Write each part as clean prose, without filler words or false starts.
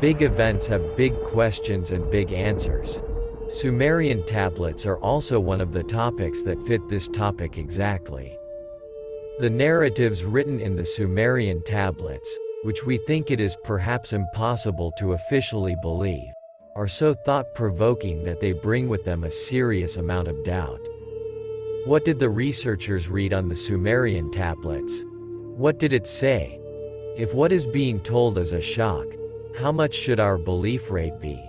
Big events have big questions and big answers. Sumerian tablets are also one of the topics that fit this topic exactly. The narratives written in the Sumerian tablets, which we think it is perhaps impossible to officially believe, are so thought-provoking that they bring with them a serious amount of doubt. What did the researchers read on the Sumerian tablets? What did it say? If what is being told is a shock, how much should our belief rate be?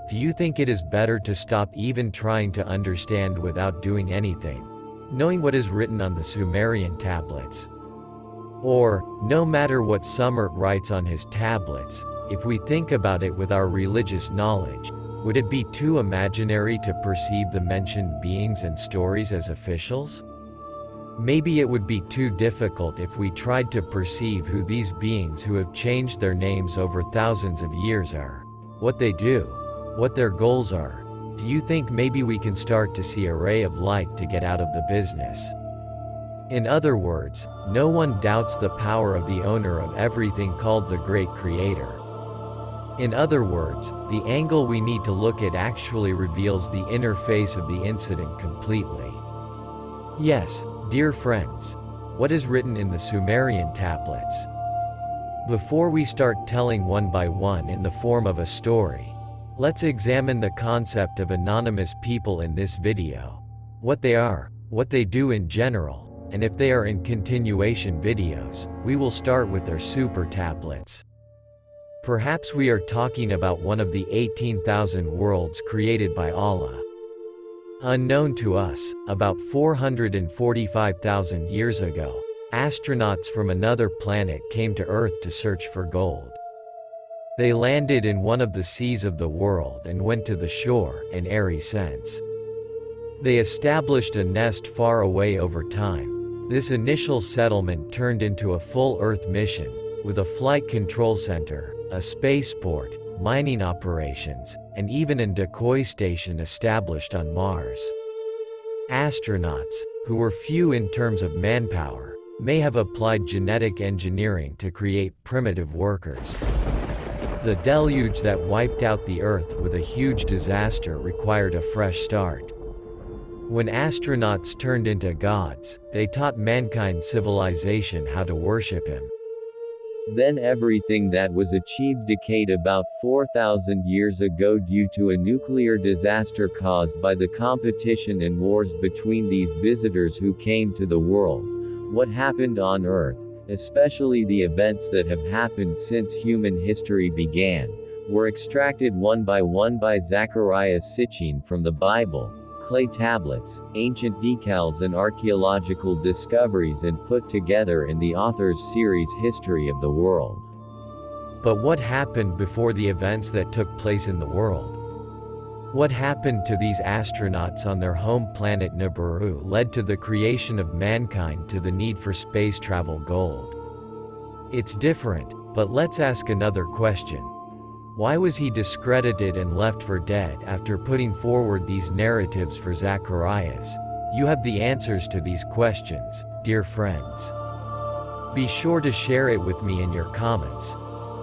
Do you think it is better to stop even trying to understand without doing anything, knowing what is written on the Sumerian tablets? Or, no matter what Sumer writes on his tablets, if we think about it with our religious knowledge, would it be too imaginary to perceive the mentioned beings and stories as officials? Maybe it would be too difficult if we tried to perceive who these beings who have changed their names over thousands of years are, what they do, what their goals are. Do you think maybe we can start to see a ray of light to get out of the business? In other words, no one doubts the power of the owner of everything called the Great Creator. In other words, the angle we need to look at actually reveals the inner face of the incident completely. Yes, dear friends, what is written in the Sumerian tablets? Before we start telling one by one in the form of a story, let's examine the concept of anonymous people in this video. What they are, what they do in general, and if they are in continuation videos. We will start with their super tablets. Perhaps we are talking about one of the 18,000 worlds created by Allah. Unknown to us, about 445,000 years ago, astronauts from another planet came to Earth to search for gold. They landed in one of the seas of the world and went to the shore, an airy sense. They established a nest far away over time. This initial settlement turned into a full Earth mission, with a flight control center, a spaceport, mining operations, and even a decoy station established on Mars. Astronauts, who were few in terms of manpower, may have applied genetic engineering to create primitive workers. The deluge that wiped out the Earth with a huge disaster required a fresh start. When astronauts turned into gods, they taught mankind civilization how to worship him. Then everything that was achieved decayed about 4,000 years ago due to a nuclear disaster caused by the competition and wars between these visitors who came to the world. What happened on Earth, especially the events that have happened since human history began, were extracted one by Zechariah Sitchin from the Bible, clay tablets, ancient decals and archaeological discoveries and put together in the author's series History of the World. But what happened before the events that took place in the world? What happened to these astronauts on their home planet Nibiru led to the creation of mankind to the need for space travel gold. It's different, but let's ask another question. Why was he discredited and left for dead after putting forward these narratives for Zacharias? You have the answers to these questions, dear friends. Be sure to share it with me in your comments.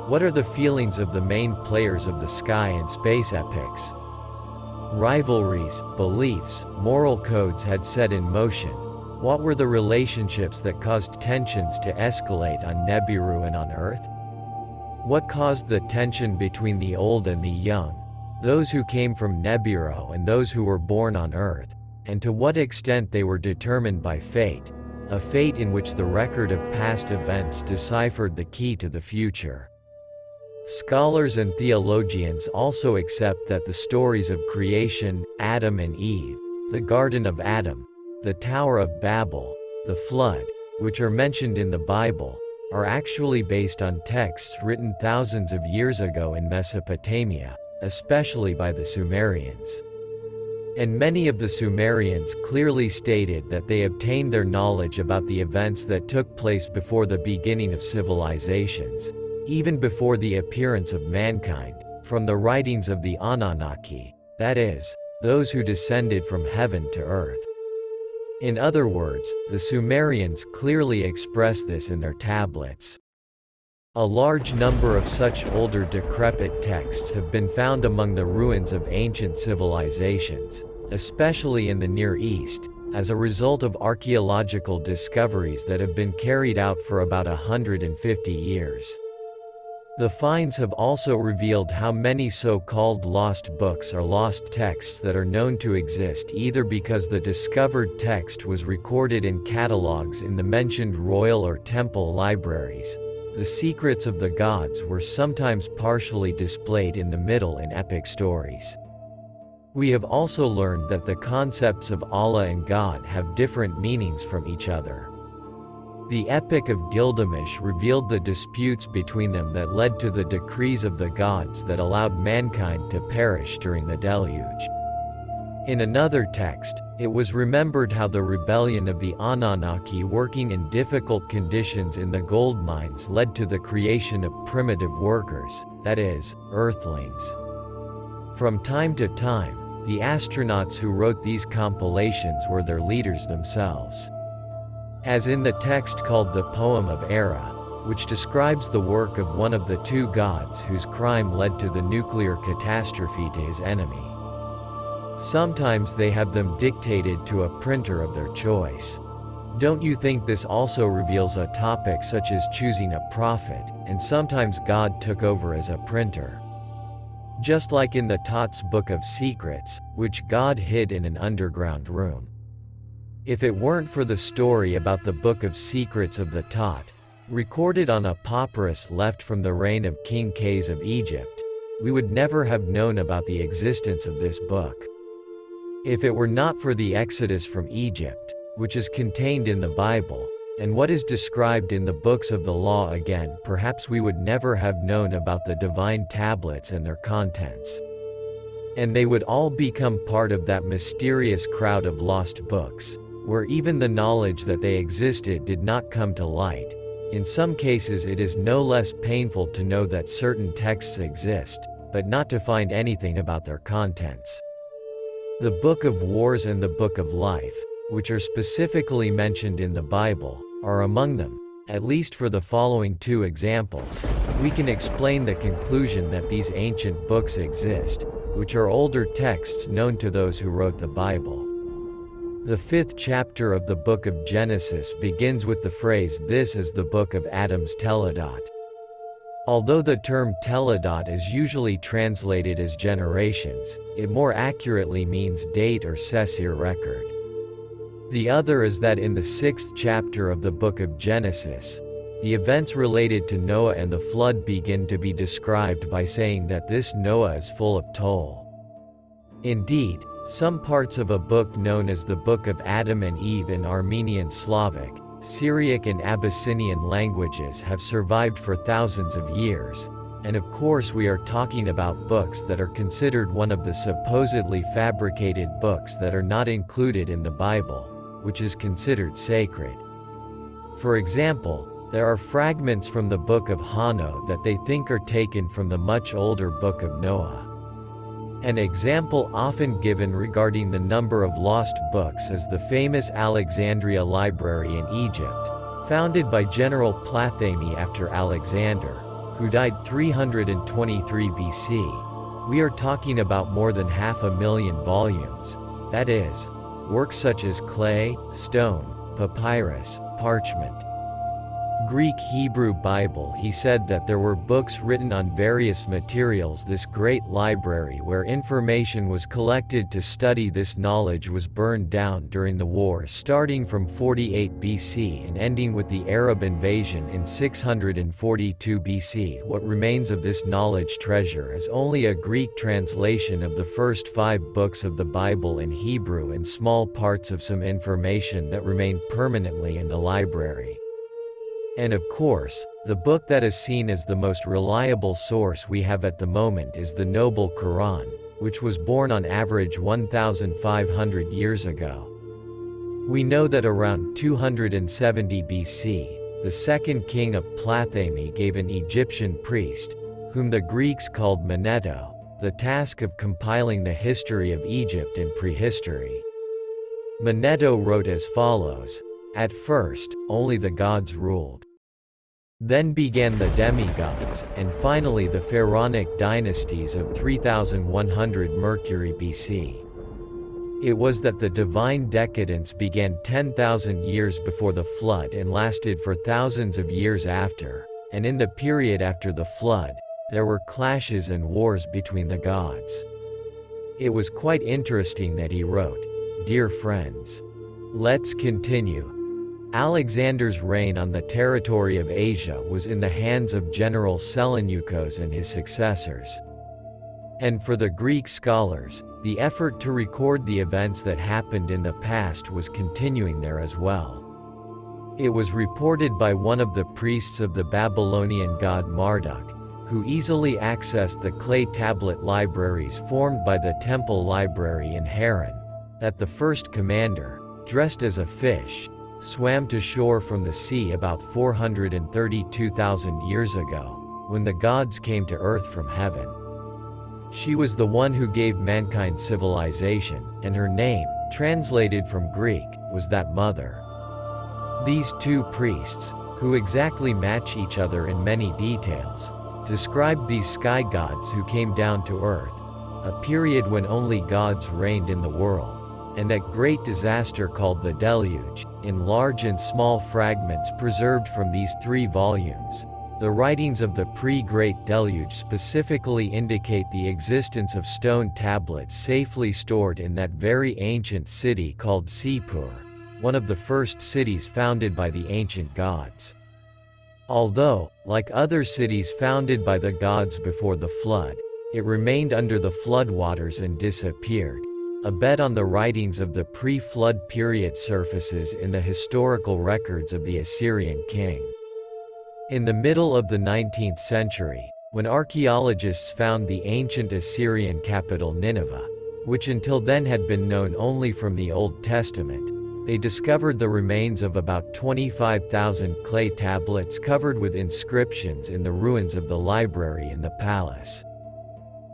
What are the feelings of the main players of the sky and space epics? Rivalries, beliefs, moral codes had set in motion. What were the relationships that caused tensions to escalate on Nibiru and on Earth? What caused the tension between the old and the young, those who came from Nibiru and those who were born on Earth, and to what extent they were determined by fate, a fate in which the record of past events deciphered the key to the future? Scholars and theologians also accept that the stories of creation, Adam and Eve, the Garden of Adam, the Tower of Babel, the Flood, which are mentioned in the Bible, are actually based on texts written thousands of years ago in Mesopotamia, especially by the Sumerians. And many of the Sumerians clearly stated that they obtained their knowledge about the events that took place before the beginning of civilizations, even before the appearance of mankind, from the writings of the Anunnaki, that is, those who descended from heaven to earth. In other words, the Sumerians clearly express this in their tablets. A large number of such older decrepit texts have been found among the ruins of ancient civilizations, especially in the Near East, as a result of archaeological discoveries that have been carried out for about 150 years. The finds have also revealed how many so-called lost books are lost texts that are known to exist either because the discovered text was recorded in catalogs in the mentioned royal or temple libraries. The secrets of the gods were sometimes partially displayed in the middle in epic stories. We have also learned that the concepts of Allah and God have different meanings from each other. The Epic of Gilgamesh revealed the disputes between them that led to the decrees of the gods that allowed mankind to perish during the deluge. In another text, it was remembered how the rebellion of the Anunnaki working in difficult conditions in the gold mines led to the creation of primitive workers, that is, earthlings. From time to time, the astronauts who wrote these compilations were their leaders themselves. As in the text called the Poem of Era, which describes the work of one of the two gods whose crime led to the nuclear catastrophe to his enemy. Sometimes they have them dictated to a printer of their choice. Don't you think this also reveals a topic such as choosing a prophet, and sometimes God took over as a printer? Just like in the Thoth's Book of Secrets, which God hid in an underground room. If it weren't for the story about the Book of Secrets of the Thoth, recorded on a papyrus left from the reign of King Kes of Egypt, we would never have known about the existence of this book. If it were not for the Exodus from Egypt, which is contained in the Bible, and what is described in the books of the law again, perhaps we would never have known about the divine tablets and their contents. And they would all become part of that mysterious crowd of lost books, where even the knowledge that they existed did not come to light. In some cases it is no less painful to know that certain texts exist, but not to find anything about their contents. The Book of Wars and the Book of Life, which are specifically mentioned in the Bible, are among them. At least for the following two examples, we can explain the conclusion that these ancient books exist, which are older texts known to those who wrote the Bible. The 5th chapter of the book of Genesis begins with the phrase, "This is the book of Adam's Teledot." Although the term Teledot is usually translated as generations, it more accurately means date or Sesir record. The other is that in the 6th chapter of the book of Genesis, the events related to Noah and the flood begin to be described by saying that this Noah is full of toll. Indeed, some parts of a book known as the Book of Adam and Eve in Armenian Slavic, Syriac and Abyssinian languages have survived for thousands of years, and of course we are talking about books that are considered one of the supposedly fabricated books that are not included in the Bible, which is considered sacred. For example, there are fragments from the Book of Hano that they think are taken from the much older Book of Noah. An example often given regarding the number of lost books is the famous Alexandria Library in Egypt, founded by General Ptolemy after Alexander, who died 323 BC. We are talking about more than 500,000 volumes, that is, works such as clay, stone, papyrus, parchment. Greek Hebrew Bible. He said that there were books written on various materials. This great library where information was collected to study this knowledge was burned down during the war starting from 48 BC and ending with the Arab invasion in 642 BC. What remains of this knowledge treasure is only a Greek translation of the first 5 books of the Bible in Hebrew and small parts of some information that remained permanently in the library. And of course, the book that is seen as the most reliable source we have at the moment is the Noble Quran, which was born on average 1,500 years ago. We know that around 270 BC, the second king of Ptolemy gave an Egyptian priest, whom the Greeks called Manetho, the task of compiling the history of Egypt and prehistory. Manetho wrote as follows: "At first, only the gods ruled. Then began the demigods, and finally the pharaonic dynasties of 3100 Mercury BC. It was that the divine decadence began 10,000 years before the flood and lasted for thousands of years after, and in the period after the flood, there were clashes and wars between the gods. It was quite interesting that he wrote, "Dear friends, let's continue." Alexander's reign on the territory of Asia was in the hands of General Seleucus and his successors. And for the Greek scholars, the effort to record the events that happened in the past was continuing there as well. It was reported by one of the priests of the Babylonian god Marduk, who easily accessed the clay tablet libraries formed by the temple library in Haran, that the first commander, dressed as a fish, swam to shore from the sea about 432,000 years ago, when the gods came to earth from heaven. She was the one who gave mankind civilization, and her name, translated from Greek, was that mother. These two priests, who exactly match each other in many details, described these sky gods who came down to earth, a period when only gods reigned in the world, and that great disaster called the deluge, in large and small fragments preserved from these 3 volumes. The writings of the pre-Great Deluge specifically indicate the existence of stone tablets safely stored in that very ancient city called Sippur, one of the first cities founded by the ancient gods. Although, like other cities founded by the gods before the flood, it remained under the floodwaters and disappeared. A bed on the writings of the pre-flood period surfaces in the historical records of the Assyrian king. In the middle of the 19th century, when archaeologists found the ancient Assyrian capital Nineveh, which until then had been known only from the Old Testament, they discovered the remains of about 25,000 clay tablets covered with inscriptions in the ruins of the library in the palace.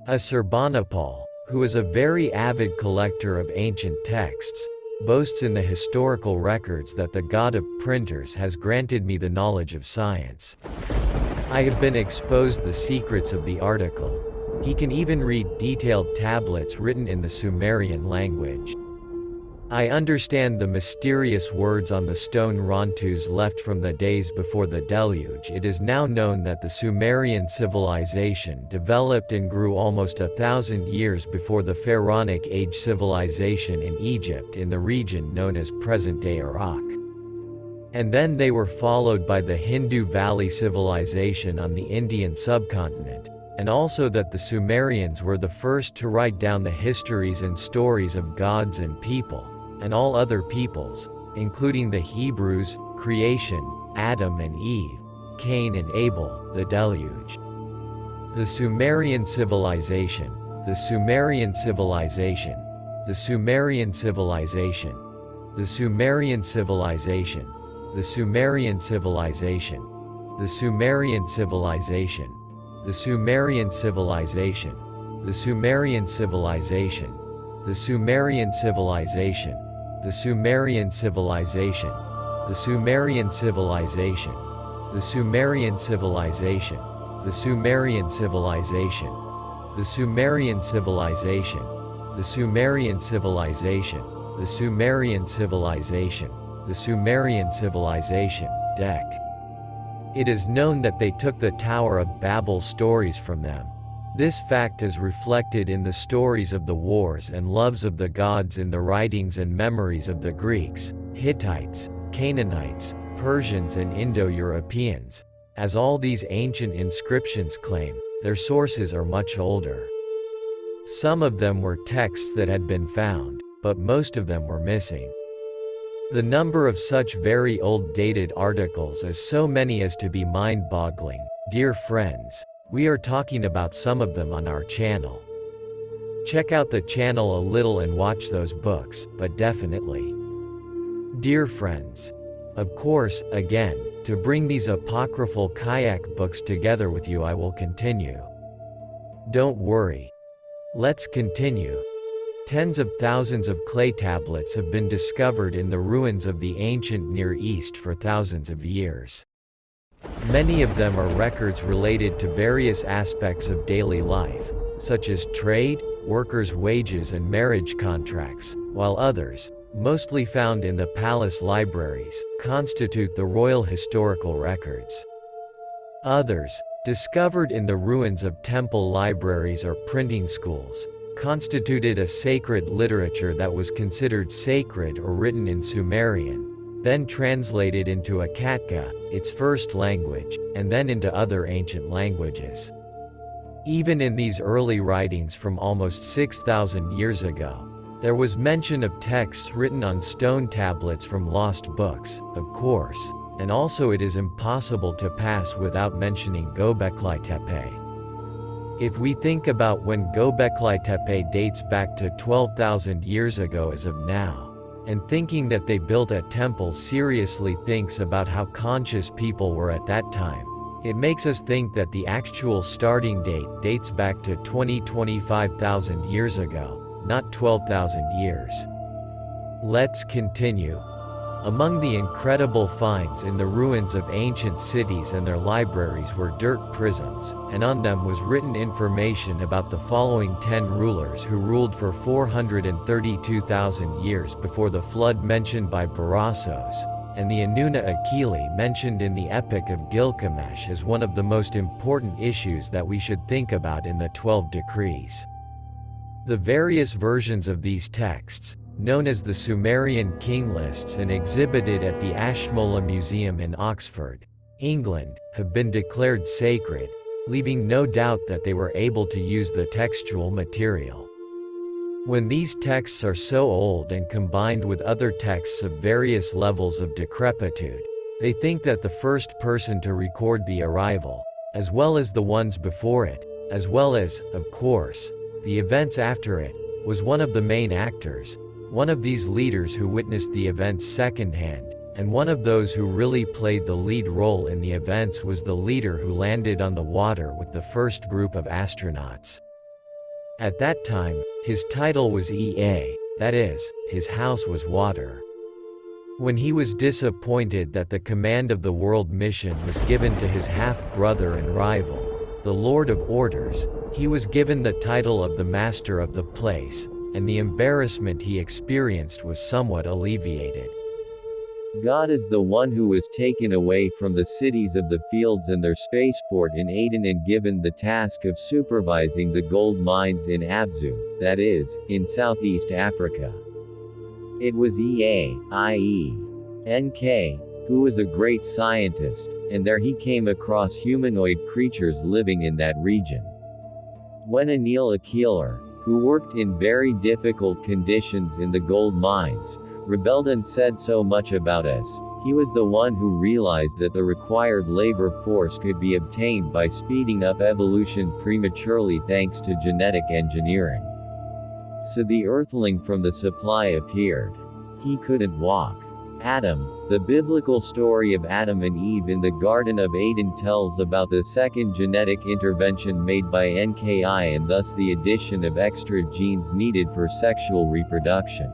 Assurbanipal, who is a very avid collector of ancient texts, boasts in the historical records that the god of printers has granted me the knowledge of science. I have been exposed the secrets of the article. He can even read detailed tablets written in the Sumerian language. I understand the mysterious words on the stone rontus left from the days before the deluge. It is now known that the Sumerian civilization developed and grew almost 1,000 years before the Pharaonic Age civilization in Egypt in the region known as present-day Iraq. And then they were followed by the Hindu Valley civilization on the Indian subcontinent, and also that the Sumerians were the first to write down the histories and stories of gods and people, and all other peoples, including the Hebrews, creation, Adam and Eve, Cain and Abel, the deluge. The Sumerian civilization, the Sumerian civilization, the Sumerian civilization, the Sumerian civilization, the Sumerian civilization, the Sumerian civilization, the Sumerian civilization, the Sumerian civilization, the Sumerian civilization, the Sumerian civilization, the Sumerian civilization, the Sumerian civilization, the Sumerian civilization, the Sumerian civilization, the Sumerian civilization, the Sumerian civilization, the Sumerian civilization, Dec. It is known that they took the Tower of Babel stories from them. This fact is reflected in the stories of the wars and loves of the gods in the writings and memories of the Greeks, Hittites, Canaanites, Persians and Indo-Europeans. As all these ancient inscriptions claim, their sources are much older. Some of them were texts that had been found, but most of them were missing. The number of such very old dated articles is so many as to be mind-boggling. Dear friends, we are talking about some of them on our channel. Check out the channel a little and watch those books, but definitely. Dear friends, of course, again, to bring these apocryphal kayak books together with you I will continue. Don't worry. Let's continue. Tens of thousands of clay tablets have been discovered in the ruins of the ancient Near East for thousands of years. Many of them are records related to various aspects of daily life, such as trade, workers' wages and marriage contracts, while others, mostly found in the palace libraries, constitute the royal historical records. Others, discovered in the ruins of temple libraries or printing schools, constituted a sacred literature that was considered sacred or written in Sumerian, then translated into Akkadic, its first language, and then into other ancient languages. Even in these early writings from almost 6,000 years ago, there was mention of texts written on stone tablets from lost books, of course, and also it is impossible to pass without mentioning Göbekli Tepe. If we think about when Göbekli Tepe dates back to 12,000 years ago as of now, and thinking that they built a temple seriously thinks about how conscious people were at that time, it makes us think that the actual starting date dates back to 25,000 years ago, not 12,000 years. Let's continue. Among the incredible finds in the ruins of ancient cities and their libraries were dirt prisms, and on them was written information about the following 10 rulers who ruled for 432,000 years before the flood mentioned by Berossos, and the Anunnaki mentioned in the Epic of Gilgamesh as one of the most important issues that we should think about in the 12 Decrees. The various versions of these texts, known as the Sumerian King Lists and exhibited at the Ashmolean Museum in Oxford, England, have been declared sacred, leaving no doubt that they were able to use the textual material. When these texts are so old and combined with other texts of various levels of decrepitude, they think that the first person to record the arrival, as well as the ones before it, as well as, of course, the events after it, was one of the main actors, one of these leaders who witnessed the events secondhand, and one of those who really played the lead role in the events was the leader who landed on the water with the first group of astronauts. At that time, his title was Ea, that is, his house was water. When he was disappointed that the command of the world mission was given to his half-brother and rival, the Lord of Orders, he was given the title of the master of the place, and the embarrassment he experienced was somewhat alleviated. God is the one who was taken away from the cities of the fields and their spaceport in Aden and given the task of supervising the gold mines in Abzu, that is, in Southeast Africa. It was Ea, i.e. Enki, who was a great scientist, and there he came across humanoid creatures living in that region. When enlil, who worked in very difficult conditions in the gold mines, rebelled and said so much about us, he was the one who realized that the required labor force could be obtained by speeding up evolution prematurely thanks to genetic engineering. So the earthling from the supply appeared. He couldn't walk. Adam, the biblical story of Adam and Eve in the Garden of Eden tells about the second genetic intervention made by Enki and thus the addition of extra genes needed for sexual reproduction.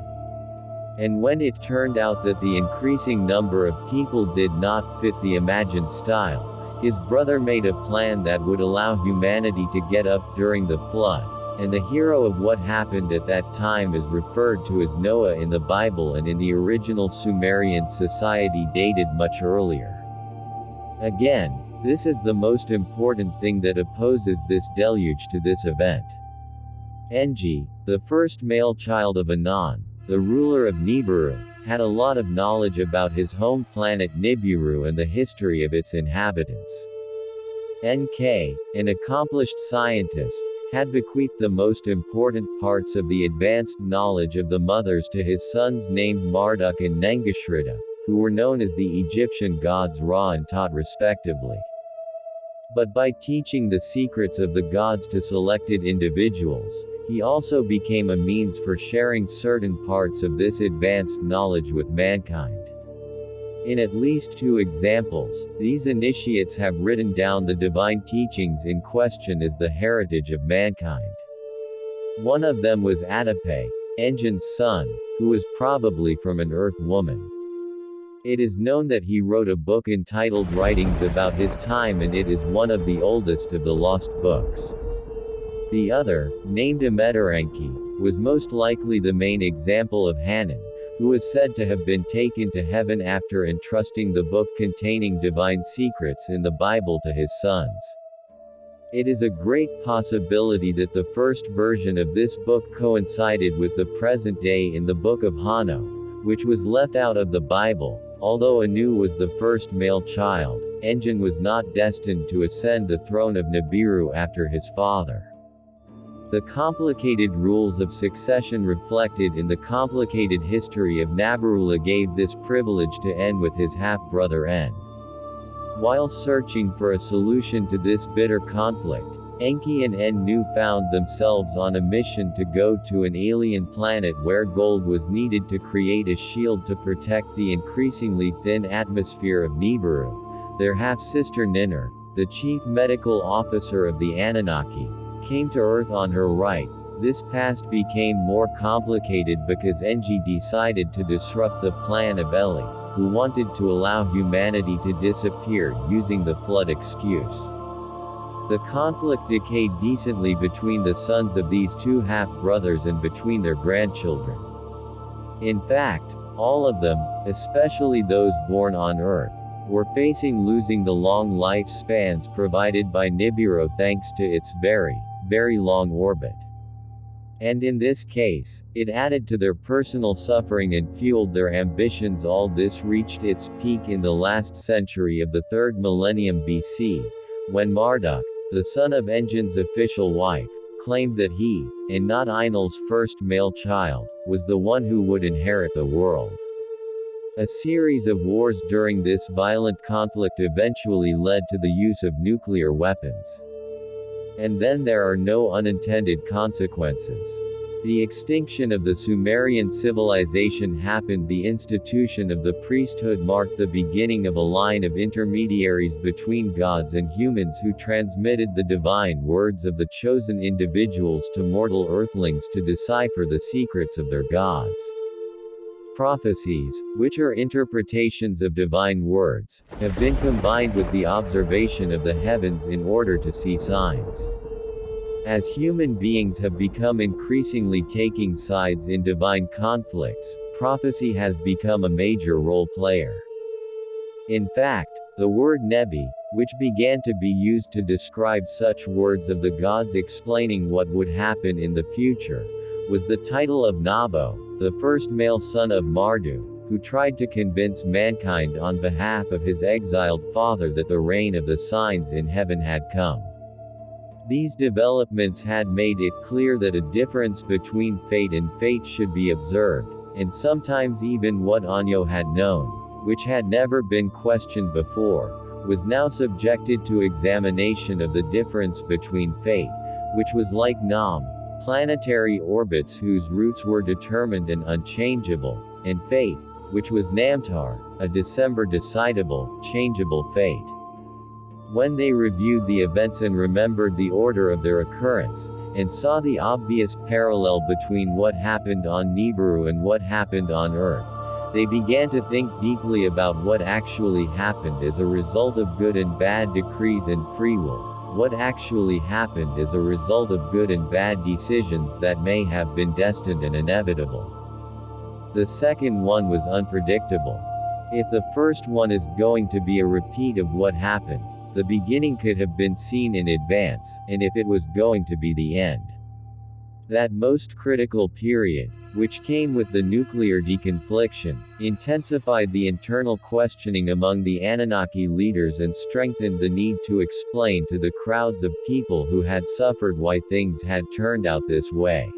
And when it turned out that the increasing number of people did not fit the imagined style, his brother made a plan that would allow humanity to get up during the flood. And the hero of what happened at that time is referred to as Noah in the Bible and in the original Sumerian society dated much earlier. Again, this is the most important thing that opposes this deluge to this event. Enki, the first male child of Anan, the ruler of Nibiru, had a lot of knowledge about his home planet Nibiru and the history of its inhabitants. Enki, an accomplished scientist, had bequeathed the most important parts of the advanced knowledge of the mothers to his sons named Marduk and Nengashrita, who were known as the Egyptian gods Ra and Tot respectively. But by teaching the secrets of the gods to selected individuals, he also became a means for sharing certain parts of this advanced knowledge with mankind. In at least 2 examples, these initiates have written down the divine teachings in question as the heritage of mankind. One of them was Atipe, Engin's son, who was probably from an earth woman. It is known that he wrote a book entitled Writings about his time, and it is one of the oldest of the lost books. The other, named Enki, was most likely the main example of Hanan, who is said to have been taken to heaven after entrusting the book containing divine secrets in the Bible to his sons. It is a great possibility that the first version of this book coincided with the present day in the Book of Hano, which was left out of the Bible. Although Anu was the first male child, Enlil was not destined to ascend the throne of Nibiru after his father. The complicated rules of succession reflected in the complicated history of Nabarula gave this privilege to En with his half-brother En. While searching for a solution to this bitter conflict, Enki and Ennu found themselves on a mission to go to an alien planet where gold was needed to create a shield to protect the increasingly thin atmosphere of Nibiru. Their half-sister Ninur, the chief medical officer of the Anunnaki, came to Earth on her right. This past became more complicated because Enki decided to disrupt the plan of Eli, who wanted to allow humanity to disappear using the flood excuse. The conflict decayed decently between the sons of these two half-brothers and between their grandchildren. In fact, all of them, especially those born on Earth, were facing losing the long lifespans provided by Nibiru thanks to its very long orbit. And in this case, it added to their personal suffering and fueled their ambitions. All this reached its peak in the last century of the 3rd millennium BC, when Marduk, the son of Engin's official wife, claimed that he, and not Enlil's first male child, was the one who would inherit the world. A series of wars during this violent conflict eventually led to the use of nuclear weapons. And then there are no unintended consequences. The extinction of the Sumerian civilization happened. The institution of the priesthood marked the beginning of a line of intermediaries between gods and humans who transmitted the divine words of the chosen individuals to mortal earthlings to decipher the secrets of their gods. Prophecies, which are interpretations of divine words, have been combined with the observation of the heavens in order to see signs. As human beings have become increasingly taking sides in divine conflicts, prophecy has become a major role player. In fact, the word Nebi, which began to be used to describe such words of the gods explaining what would happen in the future, was the title of Nabo, the first male son of Mardu, who tried to convince mankind on behalf of his exiled father that the reign of the signs in heaven had come. These developments had made it clear that a difference between fate and fate should be observed, and sometimes even what Anyo had known, which had never been questioned before, was now subjected to examination of the difference between fate, which was like Nam, planetary orbits whose routes were determined and unchangeable, and fate, which was Namtar, a December decidable, changeable fate. When they reviewed the events and remembered the order of their occurrence, and saw the obvious parallel between what happened on Nibiru and what happened on Earth, they began to think deeply about what actually happened as a result of good and bad decrees and free will. What actually happened as a result of good and bad decisions that may have been destined and inevitable. The second one was unpredictable. If the first one is going to be a repeat of what happened, the beginning could have been seen in advance, and if it was going to be the end. That most critical period, which came with the nuclear deconfliction, intensified the internal questioning among the Anunnaki leaders and strengthened the need to explain to the crowds of people who had suffered why things had turned out this way.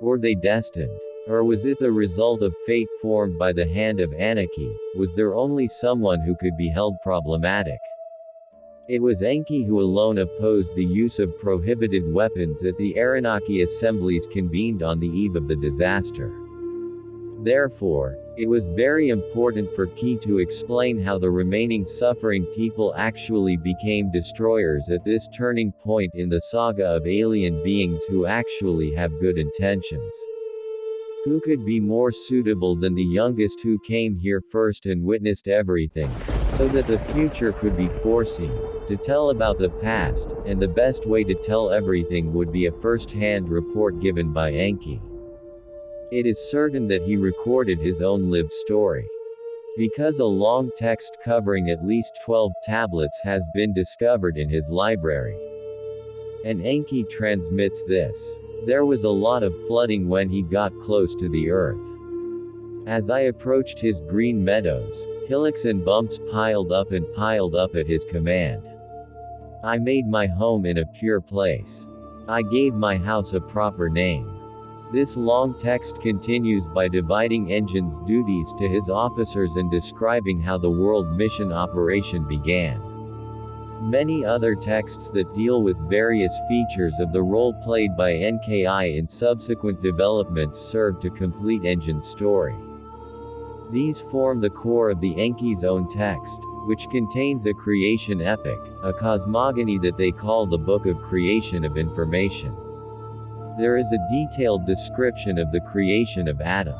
Were they destined? Or was it the result of fate formed by the hand of Anarchy? Was there only someone who could be held problematic? It was Enki who alone opposed the use of prohibited weapons at the Anunnaki assemblies convened on the eve of the disaster. Therefore, it was very important for Ki to explain how the remaining suffering people actually became destroyers at this turning point in the saga of alien beings who actually have good intentions. Who could be more suitable than the youngest who came here first and witnessed everything, so that the future could be foreseen, to tell about the past, and the best way to tell everything would be a first-hand report given by Enki. It is certain that he recorded his own lived story, because a long text covering at least 12 tablets has been discovered in his library. And Enki transmits this. There was a lot of flooding when he got close to the earth. As I approached his green meadows, hillocks and bumps piled up at his command. I made my home in a pure place. I gave my house a proper name. This long text continues by dividing Engine's duties to his officers and describing how the world mission operation began. Many other texts that deal with various features of the role played by Enki in subsequent developments serve to complete Engine's story. These form the core of the Enki's own text, which contains a creation epic, a cosmogony that they call the Book of Creation of Information. There is a detailed description of the creation of Adam.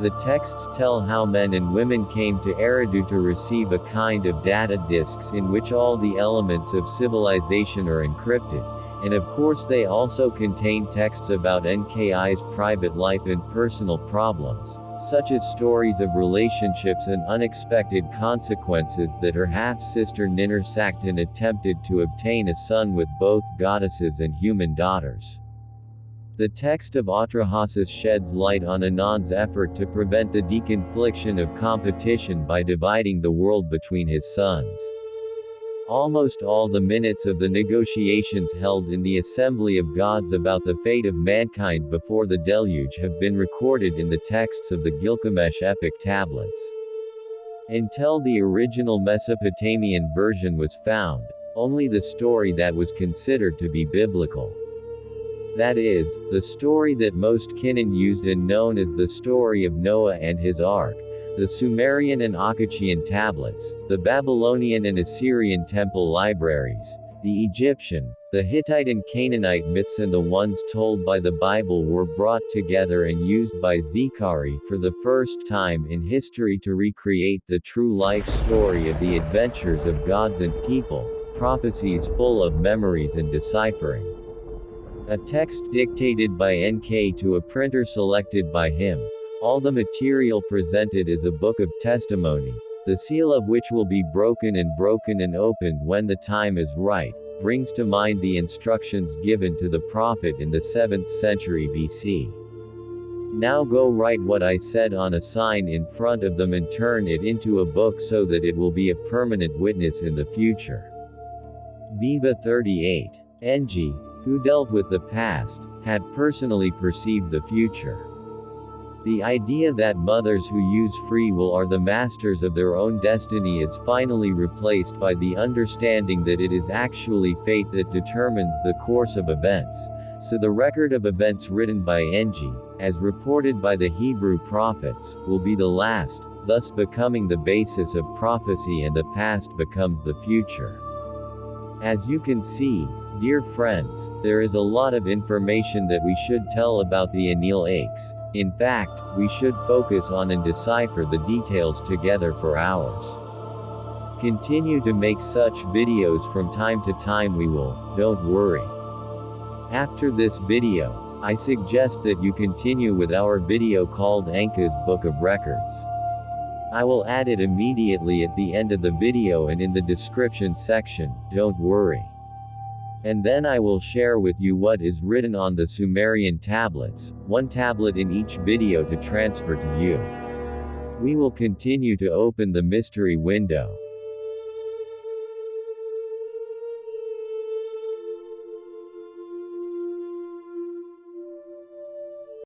The texts tell how men and women came to Eridu to receive a kind of data disks in which all the elements of civilization are encrypted, and of course they also contain texts about Enki's private life and personal problems, such as stories of relationships and unexpected consequences that her half-sister Ninhursagten attempted to obtain a son with both goddesses and human daughters. The text of Atrahasis sheds light on Anand's effort to prevent the deconfliction of competition by dividing the world between his sons. Almost all the minutes of the negotiations held in the Assembly of Gods about the fate of mankind before the deluge have been recorded in the texts of the Gilgamesh epic tablets. Until the original Mesopotamian version was found, only the story that was considered to be biblical. That is, the story that most Kinnan used and known as the story of Noah and his ark, the Sumerian and Akkachian tablets, the Babylonian and Assyrian temple libraries, the Egyptian, the Hittite and Canaanite myths and the ones told by the Bible were brought together and used by Zechari for the first time in history to recreate the true life story of the adventures of gods and people, prophecies full of memories and deciphering. A text dictated by Enki to a printer selected by him. All the material presented is a book of testimony, the seal of which will be broken and opened when the time is right, brings to mind the instructions given to the prophet in the 7th century BC. Now go write what I said on a sign in front of them and turn it into a book so that it will be a permanent witness in the future. Viva 38. Enki, who dealt with the past, had personally perceived the future. The idea that mothers who use free will are the masters of their own destiny is finally replaced by the understanding that it is actually fate that determines the course of events, so the record of events written by Enki, as reported by the Hebrew prophets, will be the last, thus becoming the basis of prophecy, and the past becomes the future. As you can see, dear friends, there is a lot of information that we should tell about the enlil. In fact, we should focus on and decipher the details together for hours. Continue to make such videos from time to time, we will, don't worry. After this video, I suggest that you continue with our video called Enki's Book of Records. I will add it immediately at the end of the video and in the description section, don't worry. And then I will share with you what is written on the Sumerian tablets, one tablet in each video to transfer to you. We will continue to open the mystery window.